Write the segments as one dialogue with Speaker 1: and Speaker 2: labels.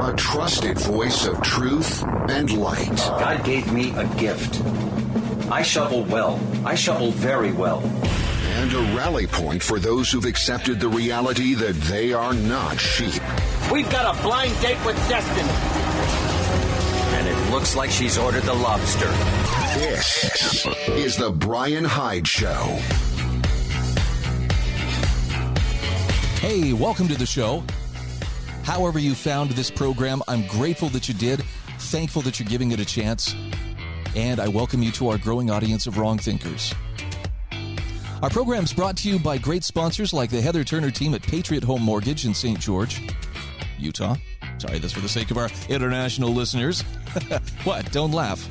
Speaker 1: a trusted voice of truth and light.
Speaker 2: God gave me a gift. I shovel well. I shovel very well.
Speaker 1: And a rally point for those who've accepted the reality that they are not sheep.
Speaker 3: We've got a blind date with destiny.
Speaker 2: And it looks like she's ordered the lobster.
Speaker 1: This is the Bryan Hyde Show.
Speaker 4: Hey, welcome to the show. However you found this program, I'm grateful that you did, thankful that you're giving it a chance, and I welcome you to our growing audience of wrong thinkers. Our program is brought to you by great sponsors like the Heather Turner team at Patriot Home Mortgage in St. George, Utah. Sorry, that's for the sake of our international listeners. What? Don't laugh.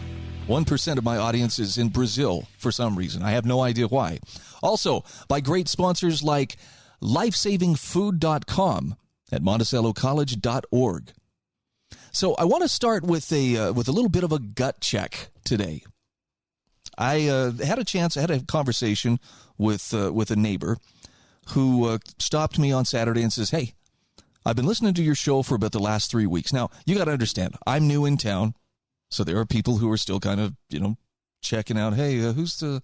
Speaker 4: 1% of my audience is in Brazil for some reason. I have no idea why. Also, by great sponsors like lifesavingfood.com at monticellocollege.org. So I want to start with a little bit of a gut check today. I had a conversation with a neighbor who stopped me on Saturday and says, "Hey, I've been listening to your show for about the last 3 weeks." Now, you got to understand, I'm new in town, so there are people who are still kind of, checking out, hey, who's the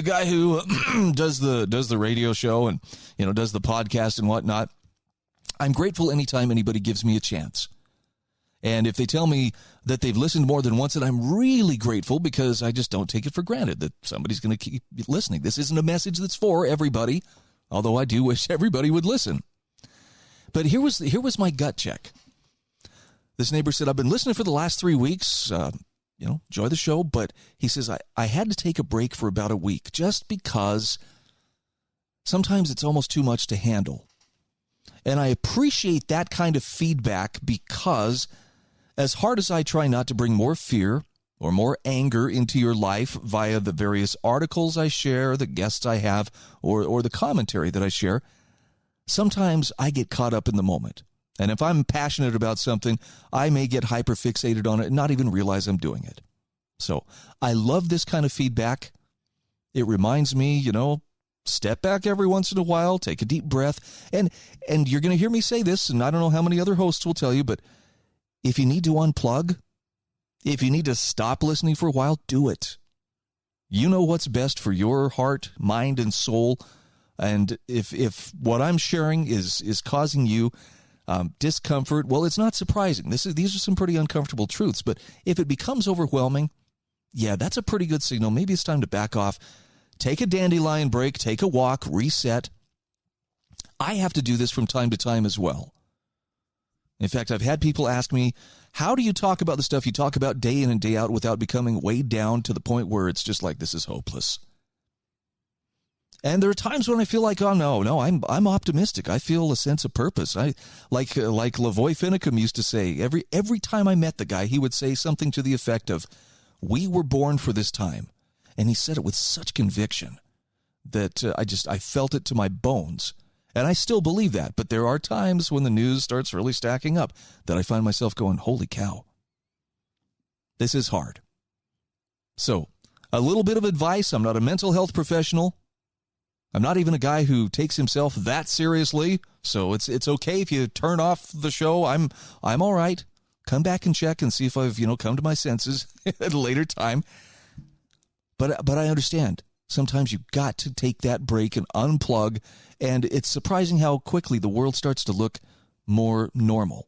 Speaker 4: guy who does the radio show and, does the podcast and whatnot. I'm grateful anytime anybody gives me a chance. And if they tell me that they've listened more than once, then I'm really grateful, because I just don't take it for granted that somebody's going to keep listening. This isn't a message that's for everybody, although I do wish everybody would listen. But here was my gut check. This neighbor said, "I've been listening for the last 3 weeks, enjoy the show," but he says, I had to take a break for about a week just because sometimes it's almost too much to handle. And I appreciate that kind of feedback, because as hard as I try not to bring more fear or more anger into your life via the various articles I share, the guests I have, or the commentary that I share, sometimes I get caught up in the moment. And if I'm passionate about something, I may get hyperfixated on it and not even realize I'm doing it. So I love this kind of feedback. It reminds me, step back every once in a while, take a deep breath. And you're going to hear me say this, and I don't know how many other hosts will tell you, but if you need to unplug, if you need to stop listening for a while, do it. You know what's best for your heart, mind, and soul. And if what I'm sharing is causing you discomfort, well, it's not surprising. These are some pretty uncomfortable truths. But if it becomes overwhelming, yeah, that's a pretty good signal. Maybe it's time to back off, take a dandelion break, take a walk, reset. I have to do this from time to time as well. In fact, I've had people ask me, how do you talk about the stuff you talk about day in and day out without becoming weighed down to the point where it's just like, this is hopeless? And there are times when I feel like, oh, no, I'm optimistic. I feel a sense of purpose. I like Lavoy Finicum used to say, every time I met the guy, he would say something to the effect of, "We were born for this time." And he said it with such conviction that I felt it to my bones. And I still believe that. But there are times when the news starts really stacking up that I find myself going, holy cow, this is hard. So a little bit of advice. I'm not a mental health professional. I'm not even a guy who takes himself that seriously, so it's okay if you turn off the show. I'm all right. Come back and check and see if I've come to my senses at a later time. But I understand. Sometimes you've got to take that break and unplug, and it's surprising how quickly the world starts to look more normal.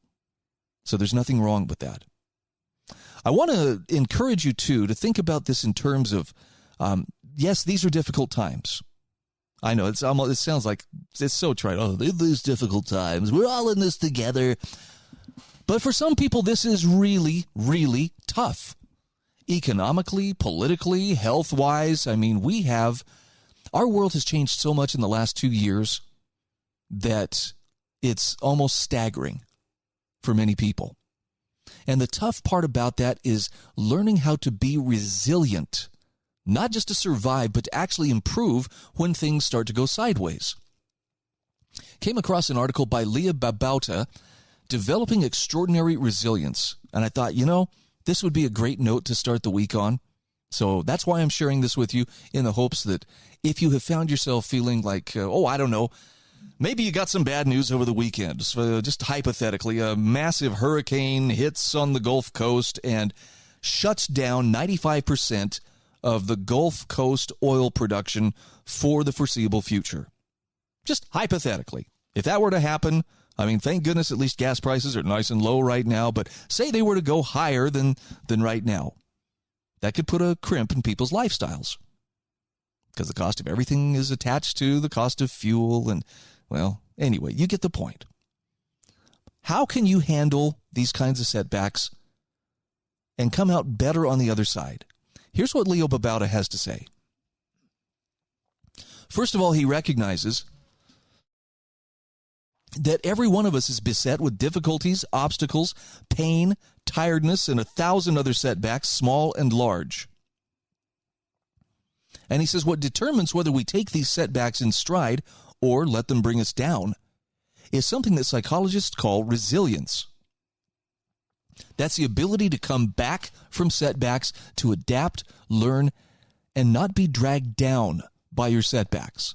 Speaker 4: So there's nothing wrong with that. I want to encourage you to think about this in terms of, yes, these are difficult times. I know it sounds like it's so trite. Oh, these difficult times. We're all in this together. But for some people, this is really, really tough. Economically, politically, health-wise. I mean, our world has changed so much in the last 2 years that it's almost staggering for many people. And the tough part about that is learning how to be resilient. Not just to survive, but to actually improve when things start to go sideways. Came across an article by Leo Babauta, Developing Extraordinary Resilience. And I thought, this would be a great note to start the week on. So that's why I'm sharing this with you, in the hopes that if you have found yourself feeling like, Maybe you got some bad news over the weekend. Just hypothetically, a massive hurricane hits on the Gulf Coast and shuts down 95% of the Gulf Coast oil production for the foreseeable future. Just hypothetically. If that were to happen, I mean, thank goodness at least gas prices are nice and low right now, but say they were to go higher than right now. That could put a crimp in people's lifestyles because the cost of everything is attached to the cost of fuel and, well, anyway, you get the point. How can you handle these kinds of setbacks and come out better on the other side? Here's what Leo Babauta has to say. First of all, he recognizes that every one of us is beset with difficulties, obstacles, pain, tiredness, and 1,000 other setbacks, small and large. And he says what determines whether we take these setbacks in stride or let them bring us down is something that psychologists call resilience. That's the ability to come back from setbacks, to adapt, learn, and not be dragged down by your setbacks.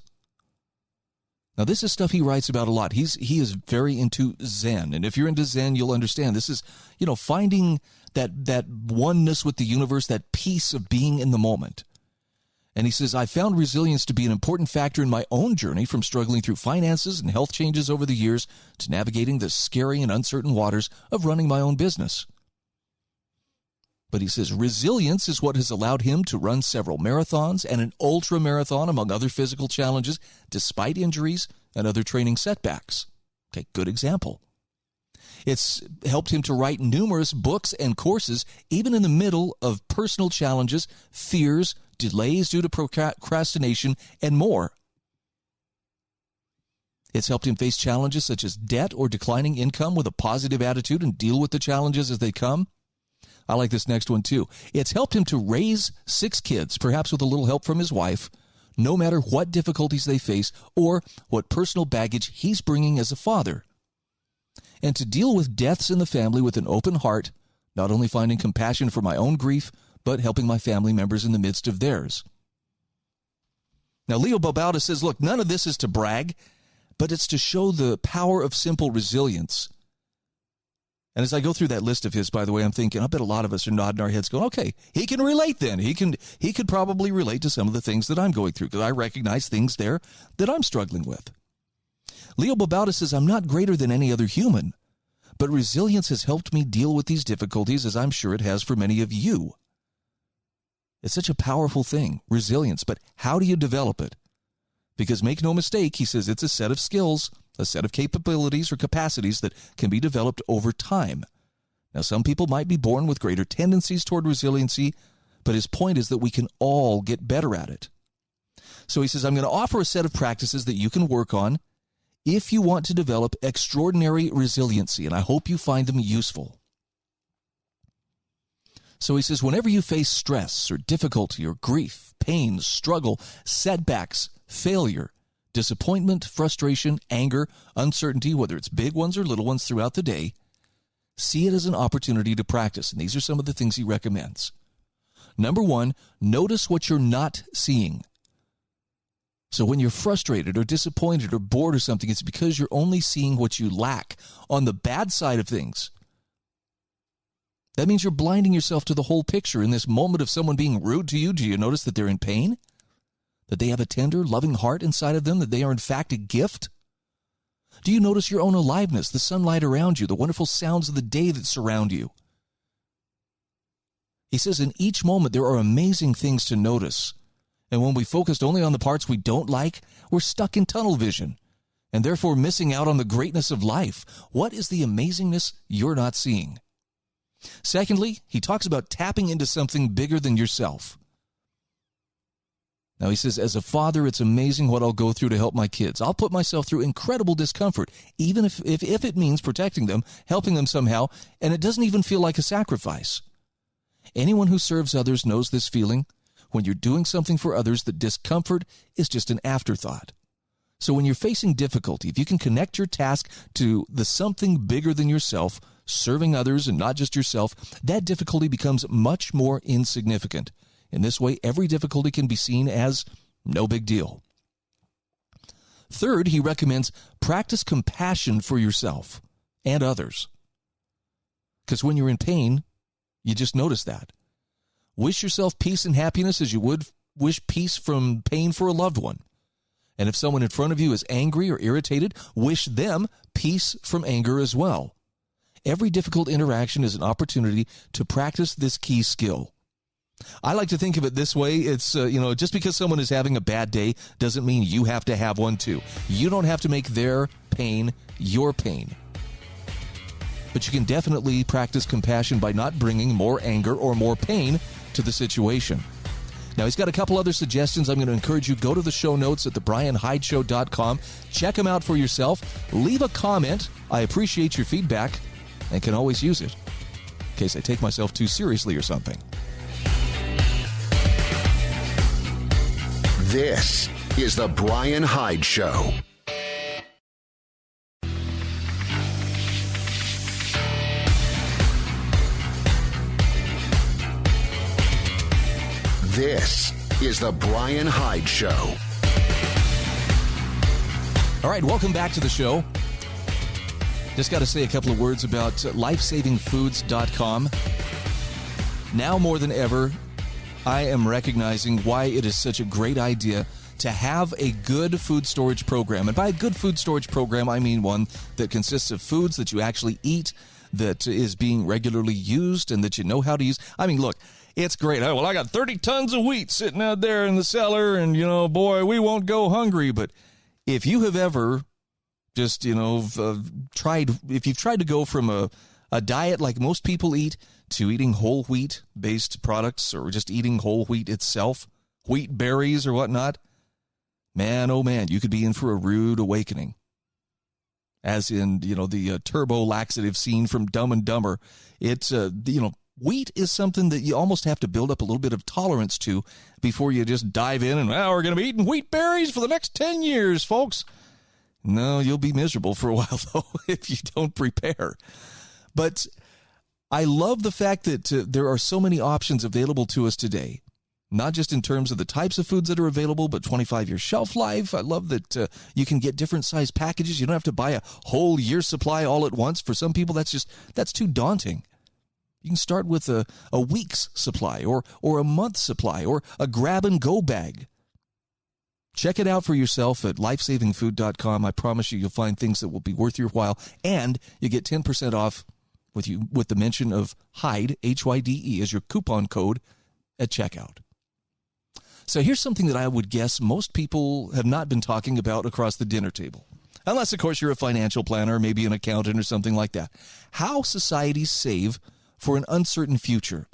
Speaker 4: Now, this is stuff he writes about a lot. He is very into Zen. And if you're into Zen, you'll understand. This is, finding that oneness with the universe, that peace of being in the moment. And he says, I found resilience to be an important factor in my own journey from struggling through finances and health changes over the years to navigating the scary and uncertain waters of running my own business. But he says resilience is what has allowed him to run several marathons and an ultra marathon, among other physical challenges, despite injuries and other training setbacks. Okay, good example. It's helped him to write numerous books and courses, even in the middle of personal challenges, fears, delays due to procrastination, and more. It's helped him face challenges such as debt or declining income with a positive attitude and deal with the challenges as they come. I like this next one, too. It's helped him to raise 6 kids, perhaps with a little help from his wife, no matter what difficulties they face or what personal baggage he's bringing as a father. And to deal with deaths in the family with an open heart, not only finding compassion for my own grief, but helping my family members in the midst of theirs. Now, Leo Babauta says, look, none of this is to brag, but it's to show the power of simple resilience. And as I go through that list of his, by the way, I'm thinking, I bet a lot of us are nodding our heads going, okay, he can relate then. He could probably relate to some of the things that I'm going through because I recognize things there that I'm struggling with. Leo Babauta says, I'm not greater than any other human, but resilience has helped me deal with these difficulties as I'm sure it has for many of you. It's such a powerful thing, resilience, but how do you develop it? Because make no mistake, he says it's a set of skills, a set of capabilities or capacities that can be developed over time. Now, some people might be born with greater tendencies toward resiliency, but his point is that we can all get better at it. So he says, I'm going to offer a set of practices that you can work on if you want to develop extraordinary resiliency, and I hope you find them useful. So he says, whenever you face stress or difficulty or grief, pain, struggle, setbacks, failure, disappointment, frustration, anger, uncertainty, whether it's big ones or little ones throughout the day, see it as an opportunity to practice. And these are some of the things he recommends. Number 1, notice what you're not seeing. So when you're frustrated or disappointed or bored or something, it's because you're only seeing what you lack on the bad side of things. That means you're blinding yourself to the whole picture. In this moment of someone being rude to you, do you notice that they're in pain? That they have a tender, loving heart inside of them? That they are in fact a gift? Do you notice your own aliveness, the sunlight around you, the wonderful sounds of the day that surround you? He says in each moment there are amazing things to notice. And when we focused only on the parts we don't like, we're stuck in tunnel vision and therefore missing out on the greatness of life. What is the amazingness you're not seeing? Secondly, he talks about tapping into something bigger than yourself. Now he says, as a father, it's amazing what I'll go through to help my kids. I'll put myself through incredible discomfort, even if it means protecting them, helping them somehow, and it doesn't even feel like a sacrifice. Anyone who serves others knows this feeling. When you're doing something for others, the discomfort is just an afterthought. So when you're facing difficulty, if you can connect your task to the something bigger than yourself, serving others and not just yourself, that difficulty becomes much more insignificant. In this way, every difficulty can be seen as no big deal. Third, he recommends practice compassion for yourself and others. Because when you're in pain, you just notice that. Wish yourself peace and happiness as you would wish peace from pain for a loved one. And if someone in front of you is angry or irritated, wish them peace from anger as well. Every difficult interaction is an opportunity to practice this key skill. I like to think of it this way. It's, just because someone is having a bad day doesn't mean you have to have one too. You don't have to make their pain your pain. But you can definitely practice compassion by not bringing more anger or more pain to the situation. Now, he's got a couple other suggestions. I'm going to encourage you, go to the show notes at thebryanhydeshow.com. Check them out for yourself. Leave a comment. I appreciate your feedback and can always use it in case I take myself too seriously or something.
Speaker 1: This is The Bryan Hyde Show. This is The Bryan Hyde Show.
Speaker 4: All right, welcome back to the show. Just got to say a couple of words about lifesavingfoods.com. Now more than ever, I am recognizing why it is such a great idea to have a good food storage program. And by a good food storage program, I mean one that consists of foods that you actually eat, that is being regularly used, and that you know how to use. I mean, look, it's great. Oh, well, I got 30 tons of wheat sitting out there in the cellar, and, boy, we won't go hungry. But if you have ever just, if you've tried to go from a diet like most people eat to eating whole wheat-based products or just eating whole wheat itself, wheat berries or whatnot, man, oh man, you could be in for a rude awakening. As in, the turbo laxative scene from Dumb and Dumber. It's, wheat is something that you almost have to build up a little bit of tolerance to before you just dive in and, we're going to be eating wheat berries for the next 10 years, folks. No, you'll be miserable for a while, though, if you don't prepare. But I love the fact that there are so many options available to us today, not just in terms of the types of foods that are available, but 25-year shelf life. I love that you can get different size packages. You don't have to buy a whole year's supply all at once. For some people, that's too daunting. You can start with a week's supply or a month's supply or a grab-and-go bag. Check it out for yourself at lifesavingfood.com. I promise you'll find things that will be worth your while, and you get 10% off with the mention of Hyde, Hyde, as your coupon code at checkout. So here's something that I would guess most people have not been talking about across the dinner table. Unless, of course, you're a financial planner, maybe an accountant or something like that. How societies save for an uncertain future.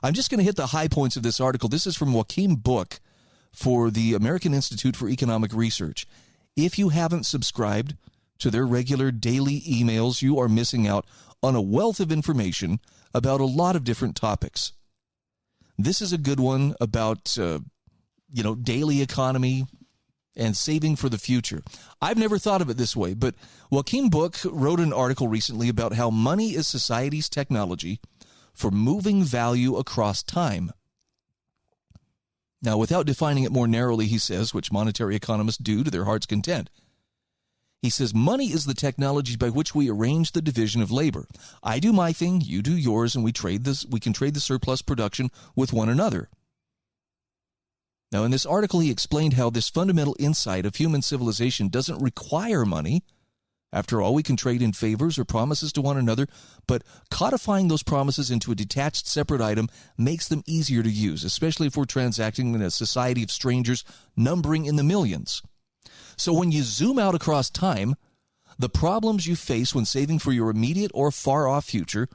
Speaker 4: I'm just going to hit the high points of this article. This is from Joakim Book for the American Institute for Economic Research. If you haven't subscribed to their regular daily emails, you are missing out on a wealth of information about a lot of different topics. This is a good one about, daily economy and saving for the future. I've never thought of it this way, but Joakim Book wrote an article recently about how money is society's technology for moving value across time. Now, without defining it more narrowly, he says, which monetary economists do to their heart's content, he says, money is the technology by which we arrange the division of labor. I do my thing, you do yours, and we can trade the surplus production with one another. Now, in this article, he explained how this fundamental insight of human civilization doesn't require money. After all, we can trade in favors or promises to one another, but codifying those promises into a detached, separate item makes them easier to use, especially if we're transacting in a society of strangers numbering in the millions. So when you zoom out across time, the problems you face when saving for your immediate or far-off future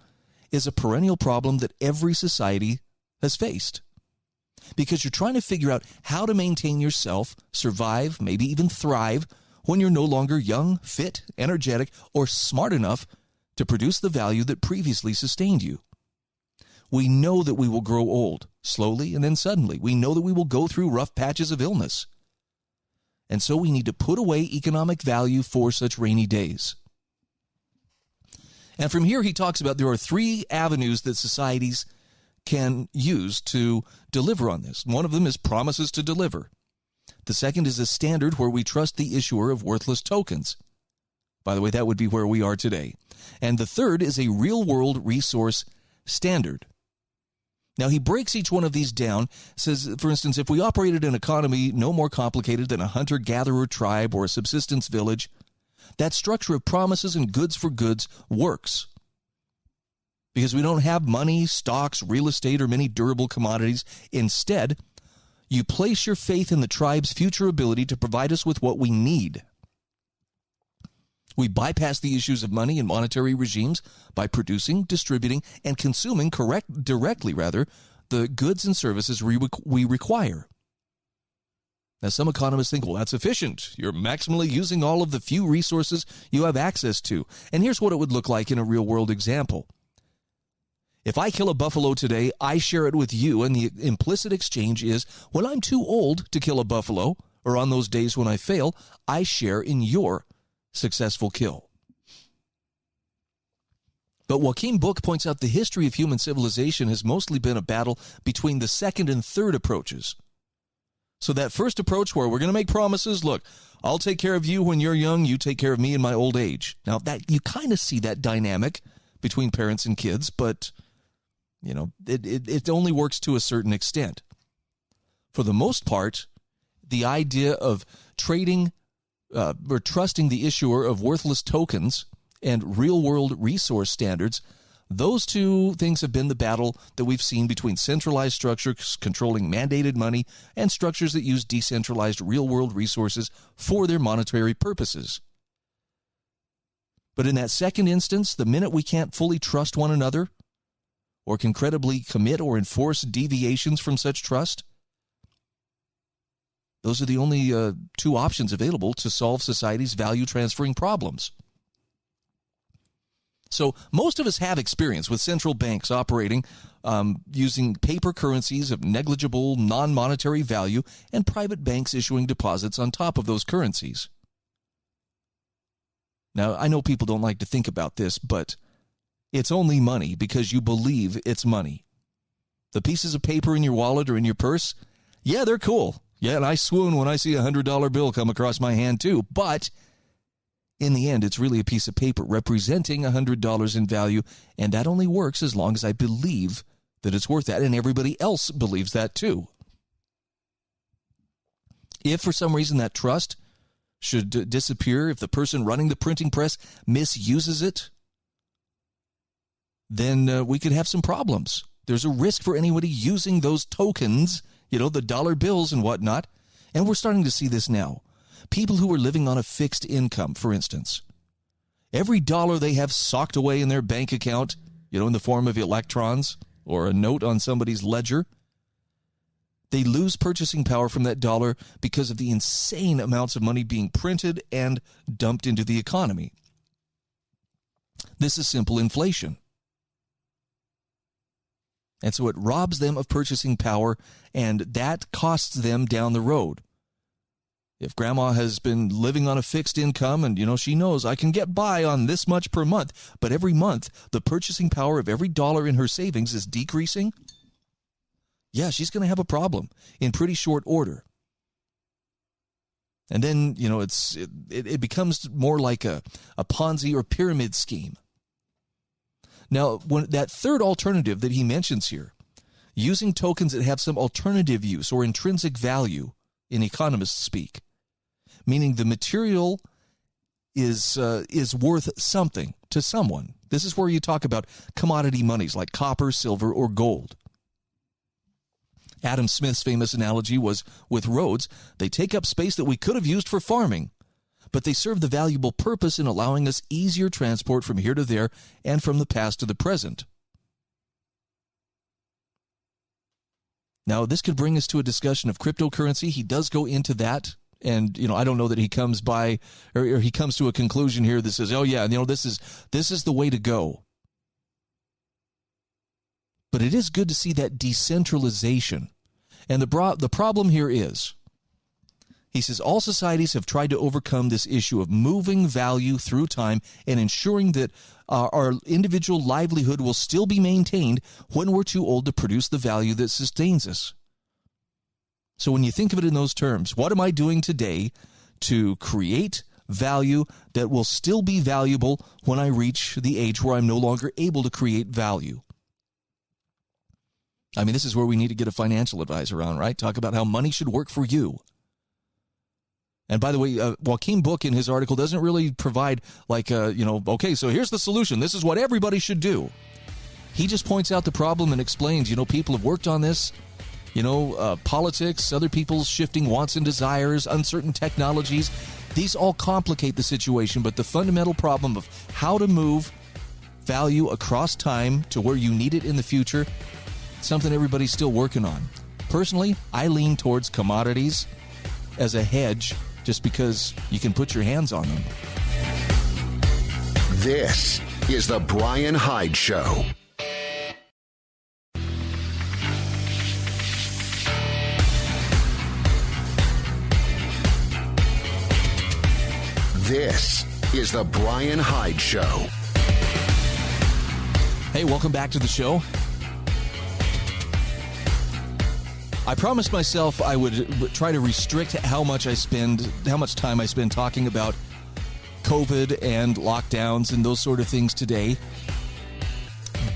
Speaker 4: is a perennial problem that every society has faced. Because you're trying to figure out how to maintain yourself, survive, maybe even thrive, when you're no longer young, fit, energetic, or smart enough to produce the value that previously sustained you. We know that we will grow old, slowly and then suddenly. We know that we will go through rough patches of illness. And so we need to put away economic value for such rainy days. And from here he talks about there are 3 avenues that societies can use to deliver on this. One of them is promises to deliver. The second is a standard where we trust the issuer of worthless tokens. By the way, that would be where we are today. And the third is a real-world resource standard. Now, he breaks each one of these down, says, for instance, if we operated an economy no more complicated than a hunter-gatherer tribe or a subsistence village, that structure of promises and goods for goods works. Because we don't have money, stocks, real estate, or many durable commodities. Instead, you place your faith in the tribe's future ability to provide us with what we need. We bypass the issues of money and monetary regimes by producing, distributing, and consuming directly the goods and services we require. Now, some economists think, well, that's efficient. You're maximally using all of the few resources you have access to. And here's what it would look like in a real-world example. If I kill a buffalo today, I share it with you, and the implicit exchange is, when I'm too old to kill a buffalo, or on those days when I fail, I share in your successful kill. But Joakim Book points out the history of human civilization has mostly been a battle between the second and third approaches. So that first approach where we're going to make promises, look, I'll take care of you when you're young, you take care of me in my old age. Now, that you kind of see that dynamic between parents and kids, but it only works to a certain extent. For the most part, the idea of trading or trusting the issuer of worthless tokens and real-world resource standards, those two things have been the battle that we've seen between centralized structures controlling mandated money and structures that use decentralized real-world resources for their monetary purposes. But in that second instance, the minute we can't fully trust one another or can credibly commit or enforce deviations from such trust, those are the only two options available to solve society's value transferring problems. So most of us have experience with central banks operating using paper currencies of negligible non-monetary value and private banks issuing deposits on top of those currencies. Now, I know people don't like to think about this, but it's only money because you believe it's money. The pieces of paper in your wallet or in your purse, yeah, they're cool. Yeah, and I swoon when I see a $100 bill come across my hand too. But in the end, it's really a piece of paper representing $100 in value, and that only works as long as I believe that it's worth that, and everybody else believes that too. If for some reason that trust should disappear, if the person running the printing press misuses it, then we could have some problems. There's a risk for anybody using those tokens, the dollar bills and whatnot. And we're starting to see this now. People who are living on a fixed income, for instance. Every dollar they have socked away in their bank account, in the form of electrons or a note on somebody's ledger, they lose purchasing power from that dollar because of the insane amounts of money being printed and dumped into the economy. This is simple inflation. And so it robs them of purchasing power, and that costs them down the road. If grandma has been living on a fixed income and, she knows I can get by on this much per month, but every month the purchasing power of every dollar in her savings is decreasing, yeah, she's going to have a problem in pretty short order. And then, it becomes more like a Ponzi or pyramid scheme. Now, when that third alternative that he mentions here, using tokens that have some alternative use or intrinsic value in economist speak, meaning the material is worth something to someone. This is where you talk about commodity monies like copper, silver, or gold. Adam Smith's famous analogy was with roads. They take up space that we could have used for farming, but they serve the valuable purpose in allowing us easier transport from here to there and from the past to the present. Now, this could bring us to a discussion of cryptocurrency. He does go into that, and I don't know that he comes by or he comes to a conclusion here that says, "Oh yeah, this is the way to go." But it is good to see that decentralization. And the problem here is, he says, all societies have tried to overcome this issue of moving value through time and ensuring that our individual livelihood will still be maintained when we're too old to produce the value that sustains us. So when you think of it in those terms, what am I doing today to create value that will still be valuable when I reach the age where I'm no longer able to create value? I mean, this is where we need to get a financial advisor on, right? Talk about how money should work for you. And by the way, Joakim Book in his article doesn't really provide okay, so here's the solution. This is what everybody should do. He just points out the problem and explains, people have worked on this, politics, other people's shifting wants and desires, uncertain technologies. These all complicate the situation, but the fundamental problem of how to move value across time to where you need it in the future, something everybody's still working on. Personally, I lean towards commodities as a hedge just because you can put your hands on them.
Speaker 1: This is the Bryan Hyde Show. This is the Bryan Hyde Show.
Speaker 4: Hey, welcome back to the show. I promised myself I would try to restrict how much time I spend talking about COVID and lockdowns and those sort of things today.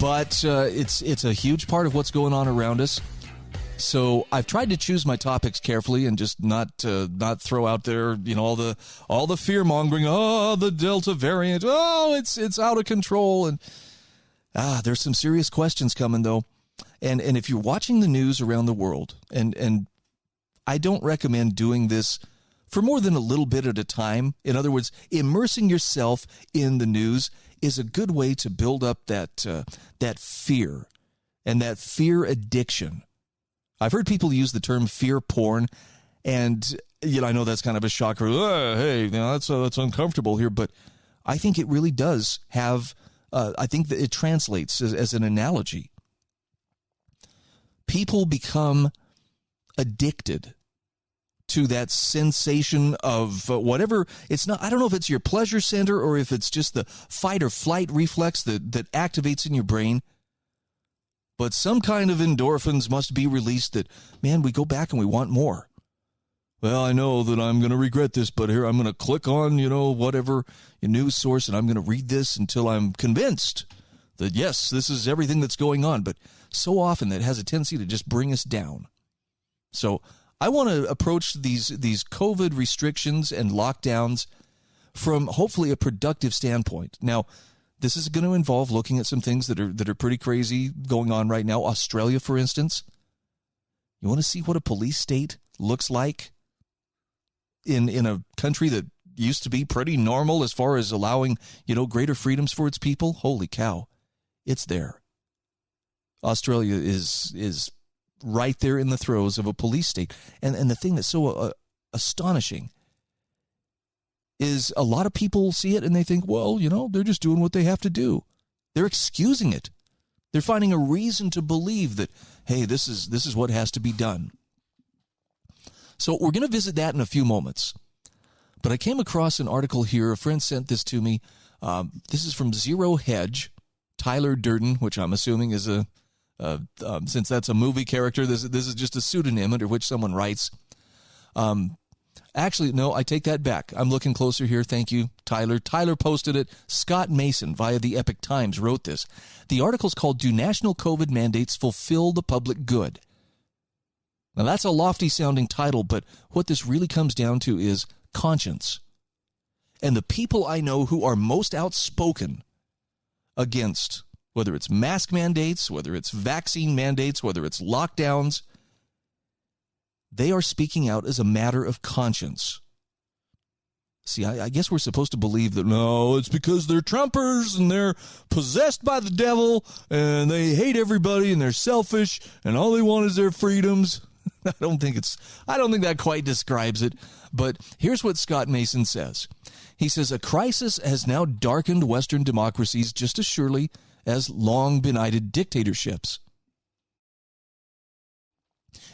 Speaker 4: But it's a huge part of what's going on around us. So I've tried to choose my topics carefully and just not throw out there, all the fear mongering. Oh, the Delta variant. Oh, it's out of control. And there's some serious questions coming though. And if you're watching the news around the world, and I don't recommend doing this for more than a little bit at a time. In other words, immersing yourself in the news is a good way to build up that fear and that fear addiction. I've heard people use the term fear porn, and I know that's kind of a shocker. Hey, that's uncomfortable here, but I think it really does have. I think that it translates as an analogy. People become addicted to that sensation of whatever. It's not. I don't know if it's your pleasure center or if it's just the fight or flight reflex that activates in your brain. But some kind of endorphins must be released that, man, we go back and we want more. Well, I know that I'm going to regret this, but here I'm going to click on, whatever news source, and I'm going to read this until I'm convinced that, yes, this is everything that's going on. But so often that has a tendency to just bring us down. So I want to approach these COVID restrictions and lockdowns from hopefully a productive standpoint. Now, this is going to involve looking at some things that are pretty crazy going on right now. Australia, for instance. You want to see what a police state looks like in a country that used to be pretty normal as far as allowing, greater freedoms for its people? Holy cow. It's there. Australia is right there in the throes of a police state. And the thing that's so astonishing is a lot of people see it and they think, well, they're just doing what they have to do. They're excusing it. They're finding a reason to believe that, hey, this is what has to be done. So we're going to visit that in a few moments. But I came across an article here. A friend sent this to me. This is from Zero Hedge. Tyler Durden, which I'm assuming is since that's a movie character, this is just a pseudonym under which someone writes. Actually, no, I take that back. I'm looking closer here. Thank you, Tyler. Tyler posted it. Scott Mason via the Epic Times wrote this. The article's called "Do National COVID Mandates Fulfill the Public Good?" Now, that's a lofty-sounding title, but what this really comes down to is conscience. And the people I know who are most outspoken against, whether it's mask mandates, whether it's vaccine mandates, whether it's lockdowns, they are speaking out as a matter of conscience. See, I guess we're supposed to believe that, no, it's because they're Trumpers and they're possessed by the devil and they hate everybody and they're selfish and all they want is their freedoms. I don't think that quite describes it. But here's what Scott Mason says. He says, a crisis has now darkened Western democracies just as surely as long benighted dictatorships.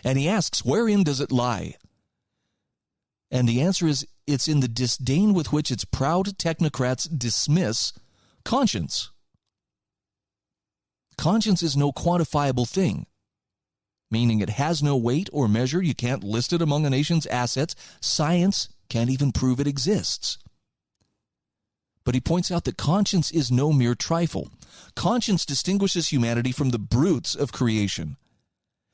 Speaker 4: And he asks, wherein does it lie? And the answer is, it's in the disdain with which its proud technocrats dismiss conscience. Conscience is no quantifiable thing. meaning it has no weight or measure. You can't list it among a nation's assets. Science can't even prove it exists. But he points out that conscience is no mere trifle. Conscience distinguishes humanity from the brutes of creation.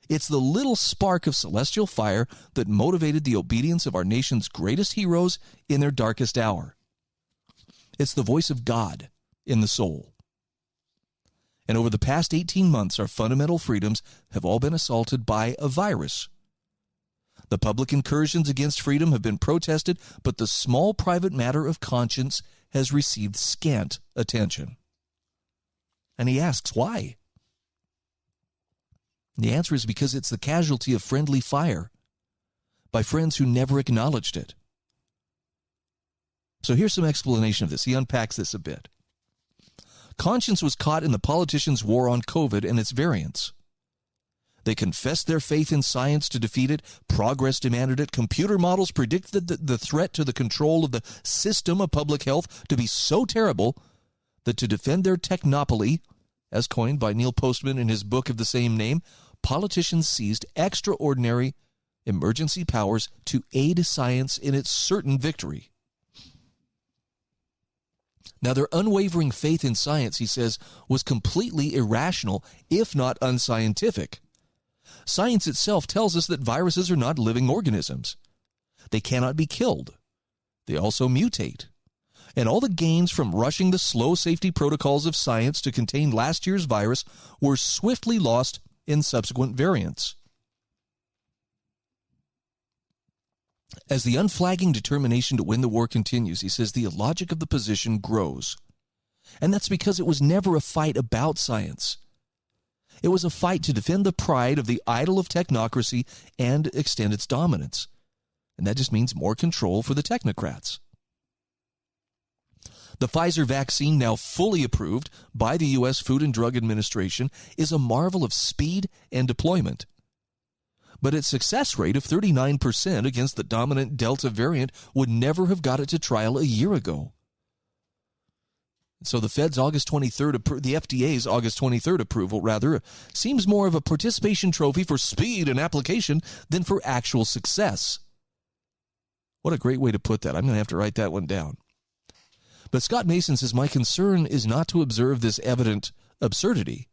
Speaker 4: It's the little spark of celestial fire that motivated the obedience of our nation's greatest heroes in their darkest hour. It's the voice of God in the soul. And over the past 18 months, our fundamental freedoms have all been assaulted by a virus. The public incursions against freedom have been protested, but the small private matter of conscience has received scant attention. And he asks, why? The answer is because it's the casualty of friendly fire by friends who never acknowledged it. So here's some explanation of this. He unpacks this a bit. Conscience was caught in the politicians' war on COVID and its variants. They confessed their faith in science to defeat it. Progress demanded it. Computer models predicted the threat to the control of the system of public health to be so terrible that to defend their technopoly, as coined by Neil Postman in his book of the same name, politicians seized extraordinary emergency powers to aid science in its certain victory. Now, their unwavering faith in science, he says, was completely irrational, if not unscientific. Science itself tells us that viruses are not living organisms. They cannot be killed. They also mutate. And all the gains from rushing the slow safety protocols of science to contain last year's virus were swiftly lost in subsequent variants. As the unflagging determination to win the war continues, he says the illogic of the position grows. And that's because it was never a fight about science. It was a fight to defend the pride of the idol of technocracy and extend its dominance. And that just means more control for the technocrats. The Pfizer vaccine, now fully approved by the U.S. Food and Drug Administration, is a marvel of speed and deployment. But its success rate of 39% against the dominant Delta variant would never have got it to trial a year ago. So the Fed's August 23rd, the FDA's August 23rd approval, seems more of a participation trophy for speed and application than for actual success. What a great way to put that. I'm going to have to write that one down. But Scott Mason says, my concern is not to observe this evident absurdity.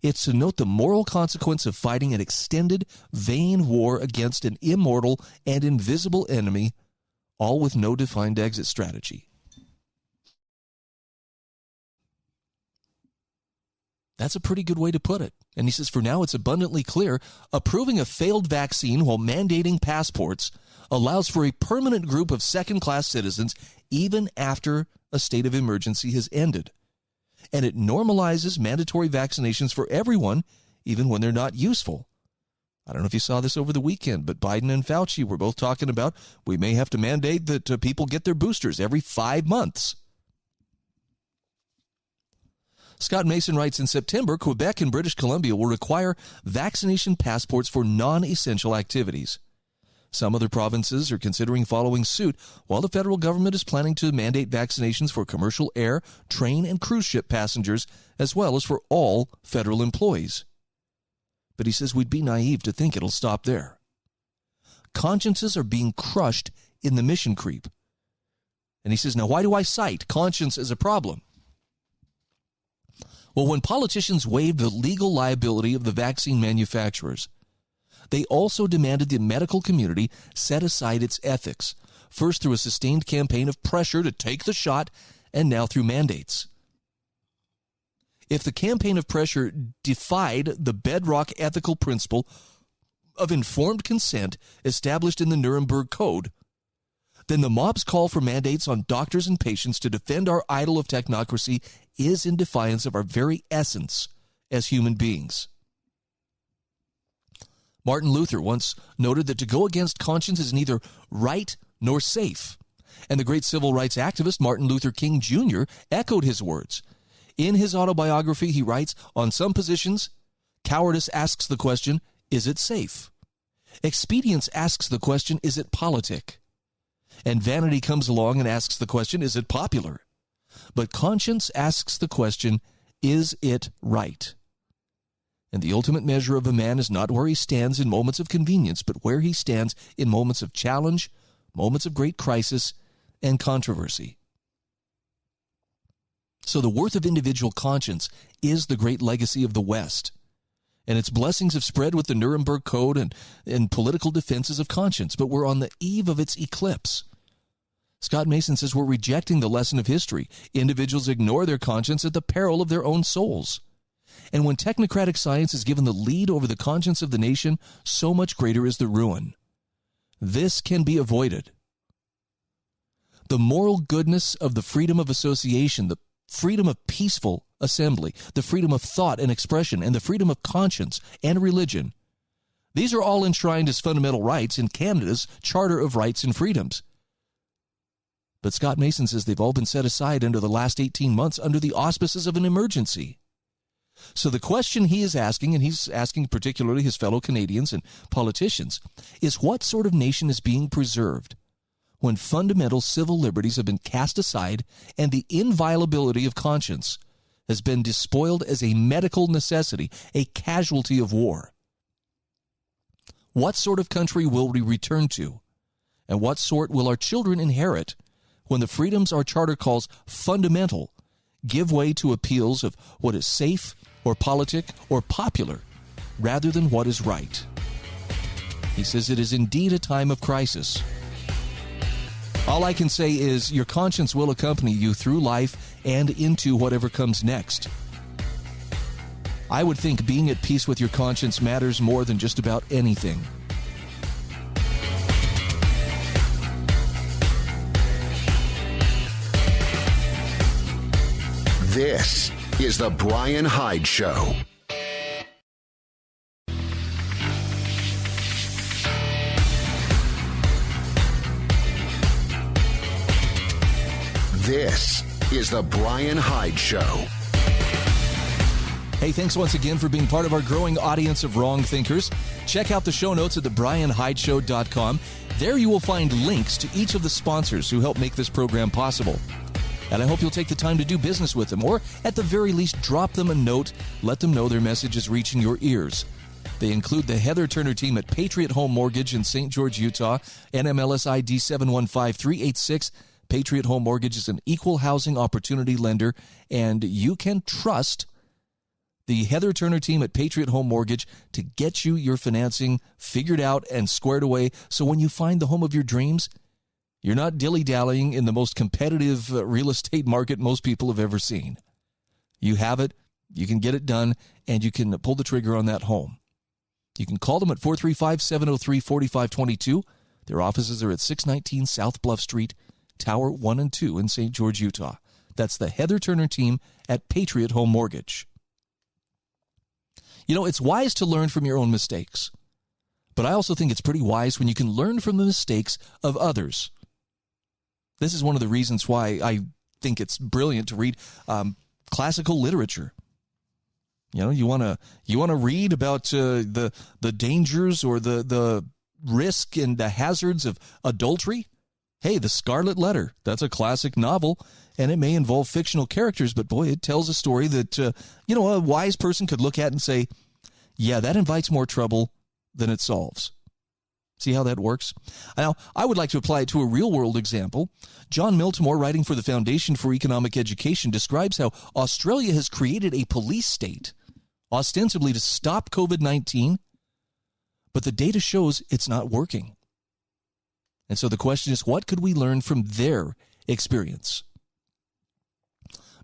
Speaker 4: It's to note the moral consequence of fighting an extended, vain war against an immortal and invisible enemy, all with no defined exit strategy. That's a pretty good way to put it. And he says, for now, it's abundantly clear, approving a failed vaccine while mandating passports allows for a permanent group of second-class citizens even after a state of emergency has ended. And it normalizes mandatory vaccinations for everyone, even when they're not useful. I don't know if you saw this over the weekend, but Biden and Fauci were both talking about we may have to mandate that people get their boosters every 5 months. Scott Mason writes, in September, Quebec and British Columbia will require vaccination passports for non-essential activities. Some other provinces are considering following suit, while the federal government is planning to mandate vaccinations for commercial air, train, and cruise ship passengers, as well as for all federal employees. But he says we'd be naive to think it'll stop there. Consciences are being crushed in the mission creep. And he says, now why do I cite conscience as a problem? Well, when politicians waived the legal liability of the vaccine manufacturers, they also demanded the medical community set aside its ethics, first through a sustained campaign of pressure to take the shot, and now through mandates. If the campaign of pressure defied the bedrock ethical principle of informed consent established in the Nuremberg Code, then the mob's call for mandates on doctors and patients to defend our idol of technocracy is in defiance of our very essence as human beings. Martin Luther once noted that to go against conscience is neither right nor safe. And the great civil rights activist Martin Luther King Jr. echoed his words. In his autobiography, he writes, on some positions, cowardice asks the question, is it safe? Expedience asks the question, is it politic? And vanity comes along and asks the question, is it popular? But conscience asks the question, is it right? And the ultimate measure of a man is not where he stands in moments of convenience, but where he stands in moments of challenge, moments of great crisis, and controversy. So the worth of individual conscience is the great legacy of the West. And its blessings have spread with the Nuremberg Code and political defenses of conscience, but we're on the eve of its eclipse. Scott Mason says we're rejecting the lesson of history. Individuals ignore their conscience at the peril of their own souls. And when technocratic science is given the lead over the conscience of the nation, so much greater is the ruin. This can be avoided. The moral goodness of the freedom of association, the freedom of peaceful assembly, the freedom of thought and expression, and the freedom of conscience and religion. These are all enshrined as fundamental rights in Canada's Charter of Rights and Freedoms. But Scott Mason says they've all been set aside under the last 18 months under the auspices of an emergency. So the question he is asking, and he's asking particularly his fellow Canadians and politicians, is what sort of nation is being preserved when fundamental civil liberties have been cast aside and the inviolability of conscience has been despoiled as a medical necessity, a casualty of war? What sort of country will we return to? And what sort will our children inherit when the freedoms our charter calls fundamental give way to appeals of what is safe or politic or popular rather than what is right? He says it is indeed a time of crisis. All I can say is your conscience will accompany you through life and into whatever comes next. I would think being at peace with your conscience matters more than just about anything.
Speaker 1: This is the Bryan Hyde Show. This is the Bryan Hyde Show.
Speaker 4: Hey, thanks once again for being part of our growing audience of wrong thinkers. Check out the show notes at thebryanhydeshow.com. There you will find links to each of the sponsors who help make this program possible. And I hope you'll take the time to do business with them, or at the very least, drop them a note. Let them know their message is reaching your ears. They include the Heather Turner team at Patriot Home Mortgage in St. George, Utah, NMLS ID 715386. Patriot Home Mortgage is an equal housing opportunity lender, and you can trust the Heather Turner team at Patriot Home Mortgage to get you your financing figured out and squared away, so when you find the home of your dreams, you're not dilly-dallying in the most competitive real estate market most people have ever seen. You have it, you can get it done, and you can pull the trigger on that home. You can call them at 435-703-4522. Their offices are at 619 South Bluff Street, Tower 1 and 2 in St. George, Utah. That's the Heather Turner team at Patriot Home Mortgage. You know, it's wise to learn from your own mistakes, but I also think it's pretty wise when you can learn from the mistakes of others. This is one of the reasons why I think it's brilliant to read classical literature. You know, you want to read about the dangers or the risk and the hazards of adultery. Hey, The Scarlet Letter, that's a classic novel, and it may involve fictional characters, but boy, it tells a story that, a wise person could look at and say, yeah, that invites more trouble than it solves. See how that works? Now, I would like to apply it to a real-world example. Jon Miltimore, writing for the Foundation for Economic Education, describes how Australia has created a police state, ostensibly to stop COVID-19, but the data shows it's not working. And so the question is, what could we learn from their experience?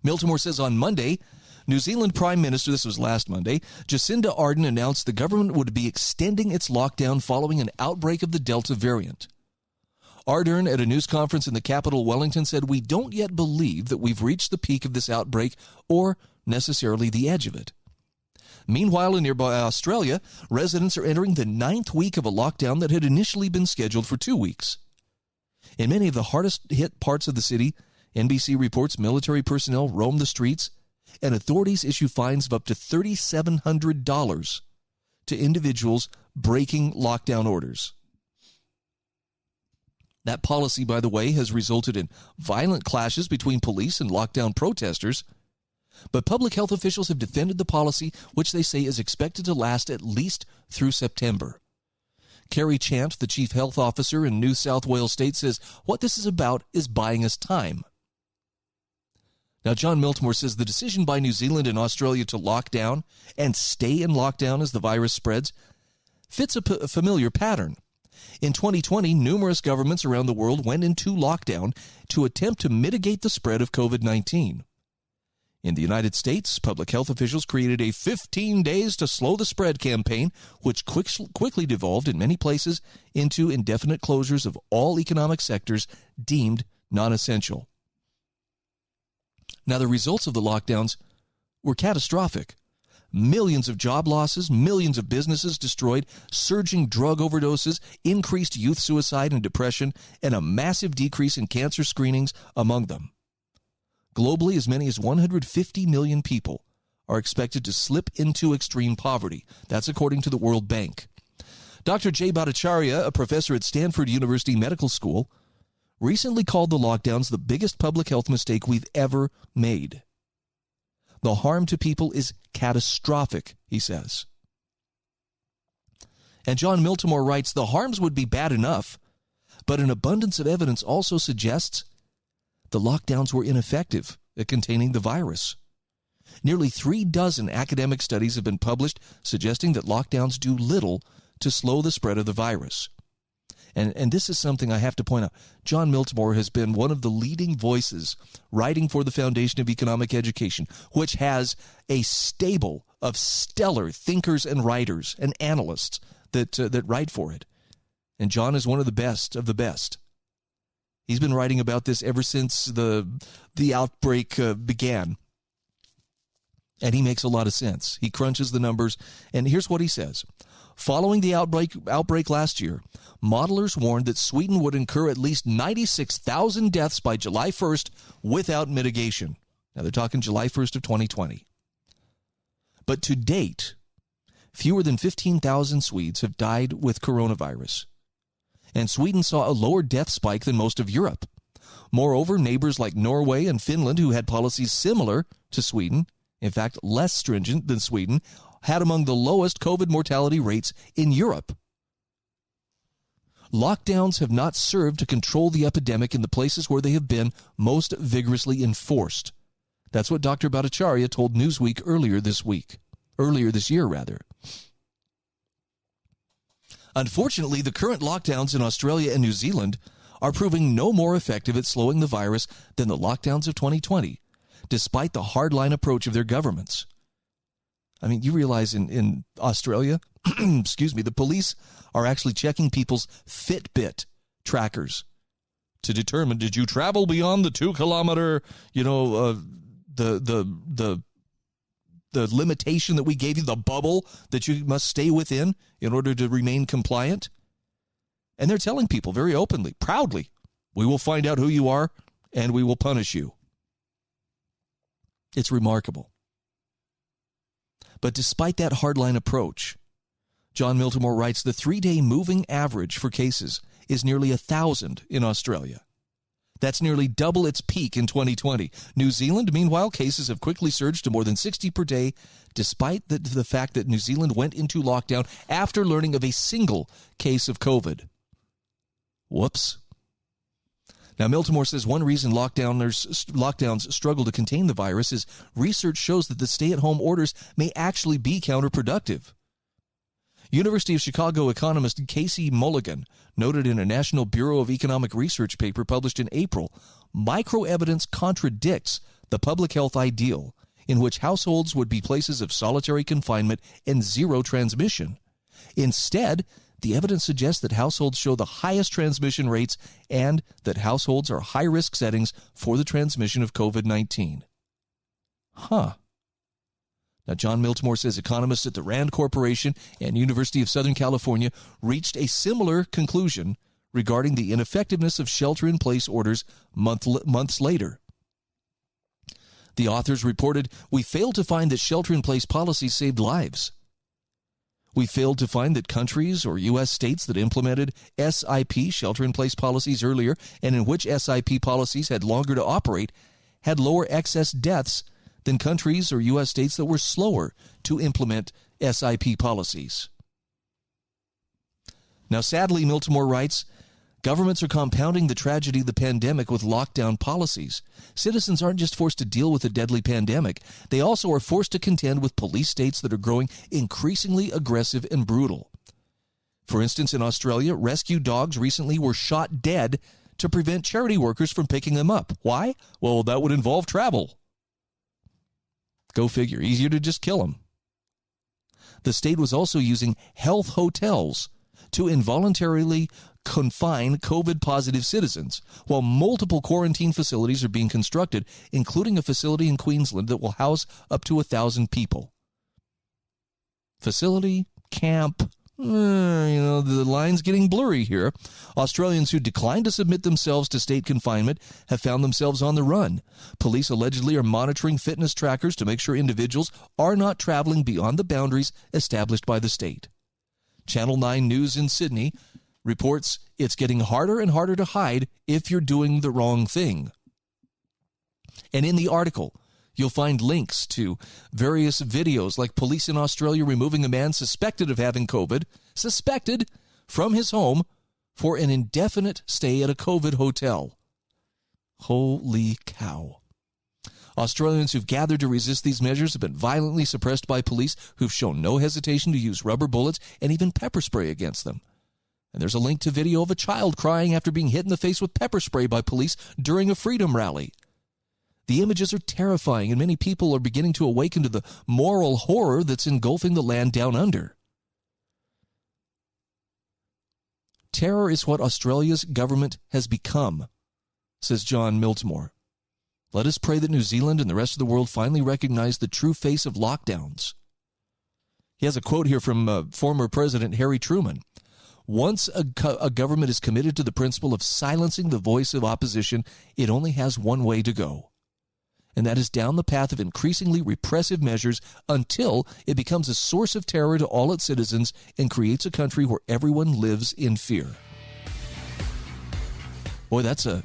Speaker 4: Miltimore says on Monday, New Zealand Prime Minister, this was last Monday, Jacinda Ardern announced the government would be extending its lockdown following an outbreak of the Delta variant. Ardern, at a news conference in the capital, Wellington, said, "We don't yet believe that we've reached the peak of this outbreak or necessarily the edge of it." Meanwhile, in nearby Australia, residents are entering the 9th week of a lockdown that had initially been scheduled for 2 weeks. In many of the hardest hit parts of the city, NBC reports military personnel roam the streets, and authorities issue fines of up to $3,700 to individuals breaking lockdown orders. That policy, by the way, has resulted in violent clashes between police and lockdown protesters. But public health officials have defended the policy, which they say is expected to last at least through September. Kerry Chant, the chief health officer in New South Wales State, says what this is about is buying us time. Now, Jon Miltimore says the decision by New Zealand and Australia to lock down and stay in lockdown as the virus spreads fits a familiar pattern. In 2020, numerous governments around the world went into lockdown to attempt to mitigate the spread of COVID-19. In the United States, public health officials created a 15 days to slow the spread campaign, which quickly devolved in many places into indefinite closures of all economic sectors deemed non-essential. Now, the results of the lockdowns were catastrophic. Millions of job losses, millions of businesses destroyed, surging drug overdoses, increased youth suicide and depression, and a massive decrease in cancer screenings among them. Globally, as many as 150 million people are expected to slip into extreme poverty. That's according to the World Bank. Dr. Jay Bhattacharya, a professor at Stanford University Medical School, recently called the lockdowns the biggest public health mistake we've ever made. The harm to people is catastrophic, he says. And Jon Miltimore writes, the harms would be bad enough, but an abundance of evidence also suggests the lockdowns were ineffective at containing the virus. Nearly 36 academic studies have been published suggesting that lockdowns do little to slow the spread of the virus. And this is something I have to point out. Jon Miltimore has been one of the leading voices writing for the Foundation of Economic Education, which has a stable of stellar thinkers and writers and analysts that write for it. And Jon is one of the best of the best. He's been writing about this ever since the outbreak began. And he makes a lot of sense. He crunches the numbers. And here's what he says. Following the outbreak last year, modelers warned that Sweden would incur at least 96,000 deaths by July 1st without mitigation. Now, they're talking July 1st of 2020. But to date, fewer than 15,000 Swedes have died with coronavirus. And Sweden saw a lower death spike than most of Europe. Moreover, neighbors like Norway and Finland, who had policies similar to Sweden, in fact, less stringent than Sweden, had among the lowest COVID mortality rates in Europe. Lockdowns have not served to control the epidemic in the places where they have been most vigorously enforced. That's what Dr. Bhattacharya told Newsweek earlier this year. Unfortunately, the current lockdowns in Australia and New Zealand are proving no more effective at slowing the virus than the lockdowns of 2020, despite the hardline approach of their governments. I mean, you realize in Australia, the police are actually checking people's Fitbit trackers to determine, did you travel beyond the 2-kilometer, the limitation that we gave you, the bubble that you must stay within in order to remain compliant? And they're telling people very openly, proudly, we will find out who you are and we will punish you. It's remarkable. But despite that hardline approach, Jon Miltimore writes the 3-day moving average for cases is nearly 1,000 in Australia. That's nearly double its peak in 2020. New Zealand, meanwhile, cases have quickly surged to more than 60 per day, despite the fact that New Zealand went into lockdown after learning of a single case of COVID. Whoops. Now, Miltimore says one reason lockdowns struggle to contain the virus is research shows that the stay-at-home orders may actually be counterproductive. University of Chicago economist Casey Mulligan noted in a National Bureau of Economic Research paper published in April, microevidence contradicts the public health ideal in which households would be places of solitary confinement and zero transmission. Instead, the evidence suggests that households show the highest transmission rates and that households are high-risk settings for the transmission of COVID-19. Now, Jon Miltimore says economists at the Rand Corporation and University of Southern California reached a similar conclusion regarding the ineffectiveness of shelter-in-place orders months later. The authors reported, "We failed to find that shelter-in-place policies saved lives. We failed to find that countries or U.S. states that implemented SIP, shelter-in-place policies earlier, and in which SIP policies had longer to operate, had lower excess deaths than countries or U.S. states that were slower to implement SIP policies. Now, sadly, Miltimore writes, governments are compounding the tragedy of the pandemic with lockdown policies. Citizens aren't just forced to deal with a deadly pandemic. They also are forced to contend with police states that are growing increasingly aggressive and brutal. For instance, in Australia, rescue dogs recently were shot dead to prevent charity workers from picking them up. Why? Well, that would involve travel. Go figure. Easier to just kill them. The state was also using health hotels to involuntarily confine COVID-positive citizens, while multiple quarantine facilities are being constructed, including a facility in Queensland that will house up to 1,000 people. Facility, camp, the line's getting blurry here. Australians who declined to submit themselves to state confinement have found themselves on the run. Police allegedly are monitoring fitness trackers to make sure individuals are not traveling beyond the boundaries established by the state. Channel 9 News in Sydney reports it's getting harder and harder to hide if you're doing the wrong thing. And in the article, you'll find links to various videos like police in Australia removing a man suspected of having COVID, from his home for an indefinite stay at a COVID hotel. Holy cow. Australians who've gathered to resist these measures have been violently suppressed by police who've shown no hesitation to use rubber bullets and even pepper spray against them. And there's a link to video of a child crying after being hit in the face with pepper spray by police during a freedom rally. The images are terrifying, and many people are beginning to awaken to the moral horror that's engulfing the land down under. Terror is what Australia's government has become, says Jon Miltimore. Let us pray that New Zealand and the rest of the world finally recognize the true face of lockdowns. He has a quote here from former President Harry Truman. Once a government is committed to the principle of silencing the voice of opposition, it only has one way to go. And that is down the path of increasingly repressive measures until it becomes a source of terror to all its citizens and creates a country where everyone lives in fear. Boy, that's a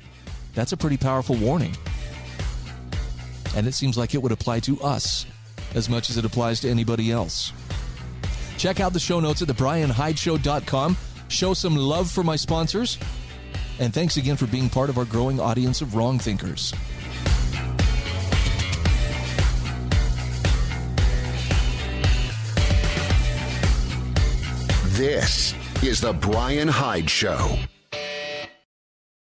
Speaker 4: pretty powerful warning. And it seems like it would apply to us as much as it applies to anybody else. Check out the show notes at thebryanhydeshow.com. Show some love for my sponsors. And thanks again for being part of our growing audience of wrong thinkers.
Speaker 1: This is The Bryan Hyde Show.